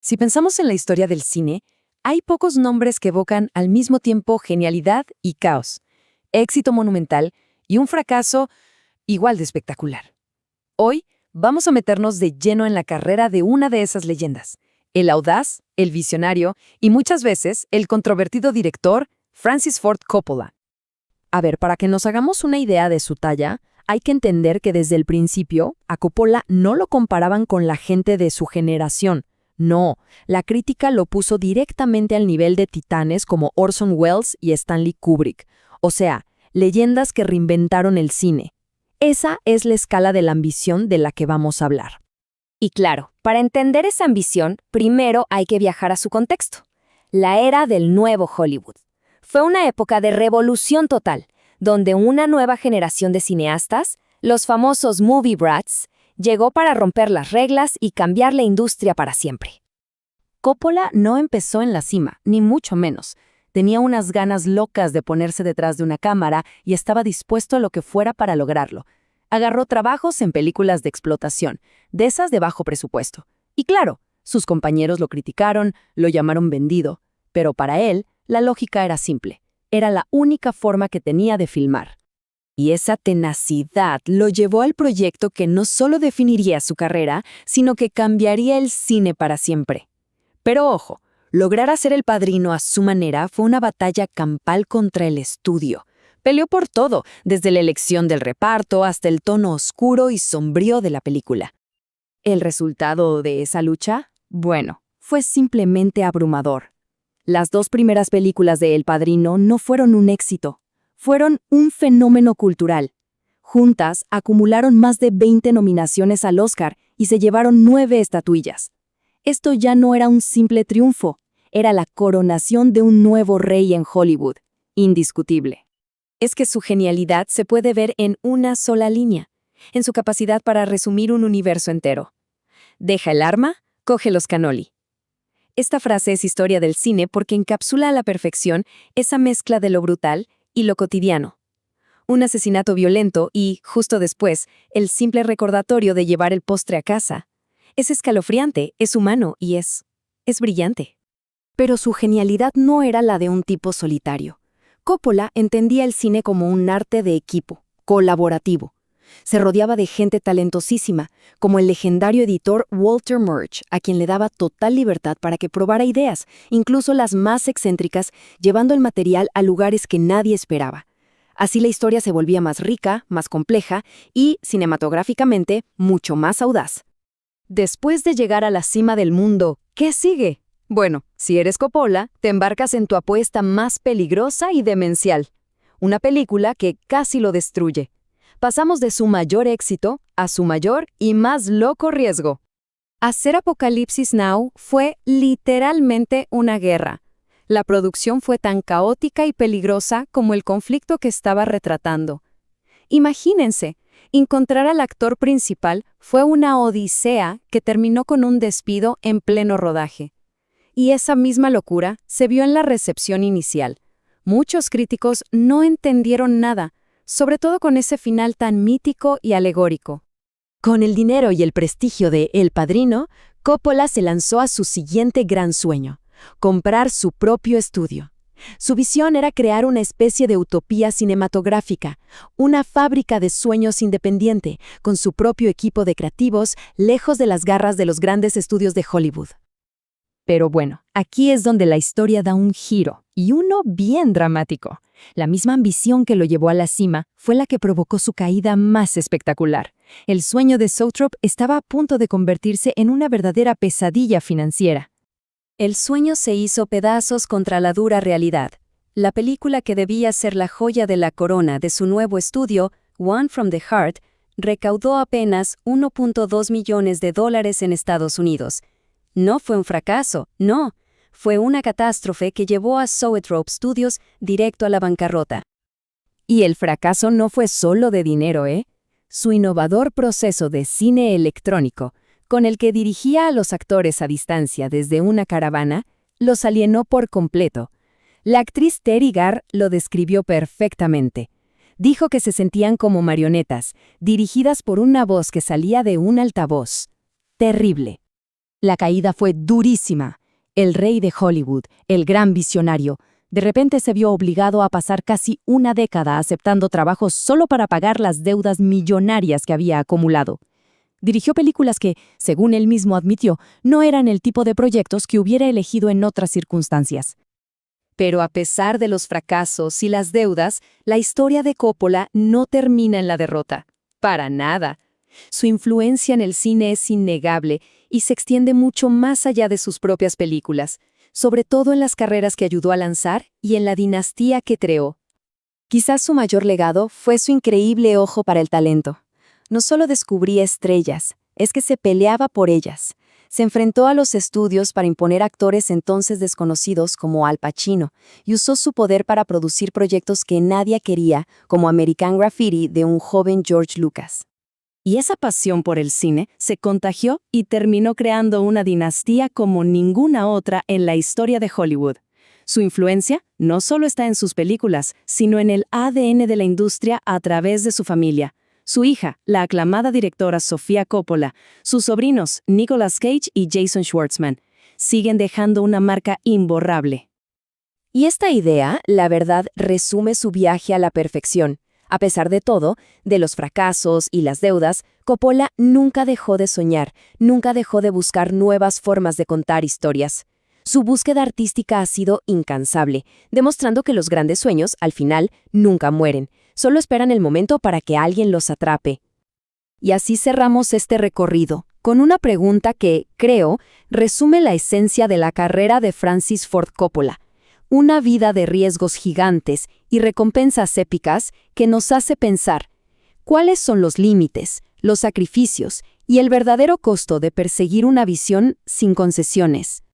Si pensamos en la historia del cine, hay pocos nombres que evocan al mismo tiempo genialidad y caos, éxito monumental y un fracaso igual de espectacular. Hoy vamos a meternos de lleno en la carrera de una de esas leyendas, el audaz, el visionario y muchas veces el controvertido director Francis Ford Coppola. A ver, para que nos hagamos una idea de su talla, hay que entender que desde el principio a Coppola no lo comparaban con la gente de su generación. No, la crítica lo puso directamente al nivel de titanes como Orson Welles y Stanley Kubrick, o sea, leyendas que reinventaron el cine. Esa es la escala de la ambición de la que vamos a hablar. Y claro, para entender esa ambición, primero hay que viajar a su contexto. La era del nuevo Hollywood. Fue una época de revolución total, donde una nueva generación de cineastas, los famosos movie brats, llegó para romper las reglas y cambiar la industria para siempre. Coppola no empezó en la cima, ni mucho menos. Tenía unas ganas locas de ponerse detrás de una cámara y estaba dispuesto a lo que fuera para lograrlo. Agarró trabajos en películas de explotación, de esas de bajo presupuesto. Y claro, sus compañeros lo criticaron, lo llamaron vendido, pero para él, la lógica era simple. Era la única forma que tenía de filmar. Y esa tenacidad lo llevó al proyecto que no solo definiría su carrera, sino que cambiaría el cine para siempre. Pero ojo, lograr hacer El Padrino a su manera fue una batalla campal contra el estudio. Peleó por todo, desde la elección del reparto hasta el tono oscuro y sombrío de la película. ¿El resultado de esa lucha? Bueno, fue simplemente abrumador. Las dos primeras películas de El Padrino no fueron un éxito, fueron un fenómeno cultural. Juntas acumularon más de 20 nominaciones al Oscar y se llevaron 9 estatuillas. Esto ya no era un simple triunfo, era la coronación de un nuevo rey en Hollywood, indiscutible. Es que su genialidad se puede ver en una sola línea, en su capacidad para resumir un universo entero. Deja el arma, coge los cannoli. Esta frase es historia del cine porque encapsula a la perfección esa mezcla de lo brutal y lo cotidiano. Un asesinato violento y, justo después, el simple recordatorio de llevar el postre a casa. Es escalofriante, es humano y es brillante. Pero su genialidad no era la de un tipo solitario. Coppola entendía el cine como un arte de equipo, colaborativo. Se rodeaba de gente talentosísima, como el legendario editor Walter Murch, a quien le daba total libertad para que probara ideas, incluso las más excéntricas, llevando el material a lugares que nadie esperaba. Así la historia se volvía más rica, más compleja y, cinematográficamente, mucho más audaz. Después de llegar a la cima del mundo, ¿qué sigue? Bueno, si eres Coppola, te embarcas en tu apuesta más peligrosa y demencial. Una película que casi lo destruye. Pasamos de su mayor éxito a su mayor y más loco riesgo. Hacer Apocalipsis Now fue literalmente una guerra. La producción fue tan caótica y peligrosa como el conflicto que estaba retratando. Imagínense, encontrar al actor principal fue una odisea que terminó con un despido en pleno rodaje. Y esa misma locura se vio en la recepción inicial. Muchos críticos no entendieron nada, sobre todo con ese final tan mítico y alegórico. Con el dinero y el prestigio de El Padrino, Coppola se lanzó a su siguiente gran sueño: comprar su propio estudio. Su visión era crear una especie de utopía cinematográfica, una fábrica de sueños independiente, con su propio equipo de creativos, lejos de las garras de los grandes estudios de Hollywood. Pero bueno, aquí es donde la historia da un giro, y uno bien dramático. La misma ambición que lo llevó a la cima fue la que provocó su caída más espectacular. El sueño de Southrop estaba a punto de convertirse en una verdadera pesadilla financiera. El sueño se hizo pedazos contra la dura realidad. La película que debía ser la joya de la corona de su nuevo estudio, One from the Heart, recaudó apenas $1.2 millones en Estados Unidos. No fue un fracaso, no. Fue una catástrofe que llevó a Zoetrope Studios directo a la bancarrota. Y el fracaso no fue solo de dinero, ¿eh? Su innovador proceso de cine electrónico, con el que dirigía a los actores a distancia desde una caravana, los alienó por completo. La actriz Teri Garr lo describió perfectamente. Dijo que se sentían como marionetas, dirigidas por una voz que salía de un altavoz. Terrible. La caída fue durísima. El rey de Hollywood, el gran visionario, de repente se vio obligado a pasar casi una década aceptando trabajos solo para pagar las deudas millonarias que había acumulado. Dirigió películas que, según él mismo admitió, no eran el tipo de proyectos que hubiera elegido en otras circunstancias. Pero a pesar de los fracasos y las deudas, la historia de Coppola no termina en la derrota. Para nada. Su influencia en el cine es innegable y se extiende mucho más allá de sus propias películas, sobre todo en las carreras que ayudó a lanzar y en la dinastía que creó. Quizás su mayor legado fue su increíble ojo para el talento. No solo descubría estrellas, es que se peleaba por ellas. Se enfrentó a los estudios para imponer actores entonces desconocidos como Al Pacino y usó su poder para producir proyectos que nadie quería, como American Graffiti de un joven George Lucas. Y esa pasión por el cine se contagió y terminó creando una dinastía como ninguna otra en la historia de Hollywood. Su influencia no solo está en sus películas, sino en el ADN de la industria a través de su familia. Su hija, la aclamada directora Sofía Coppola, sus sobrinos Nicolas Cage y Jason Schwartzman, siguen dejando una marca imborrable. Y esta idea, la verdad, resume su viaje a la perfección. A pesar de todo, de los fracasos y las deudas, Coppola nunca dejó de soñar, nunca dejó de buscar nuevas formas de contar historias. Su búsqueda artística ha sido incansable, demostrando que los grandes sueños, al final, nunca mueren. Solo esperan el momento para que alguien los atrape. Y así cerramos este recorrido, con una pregunta que, creo, resume la esencia de la carrera de Francis Ford Coppola. Una vida de riesgos gigantes y recompensas épicas que nos hace pensar, ¿cuáles son los límites, los sacrificios y el verdadero costo de perseguir una visión sin concesiones?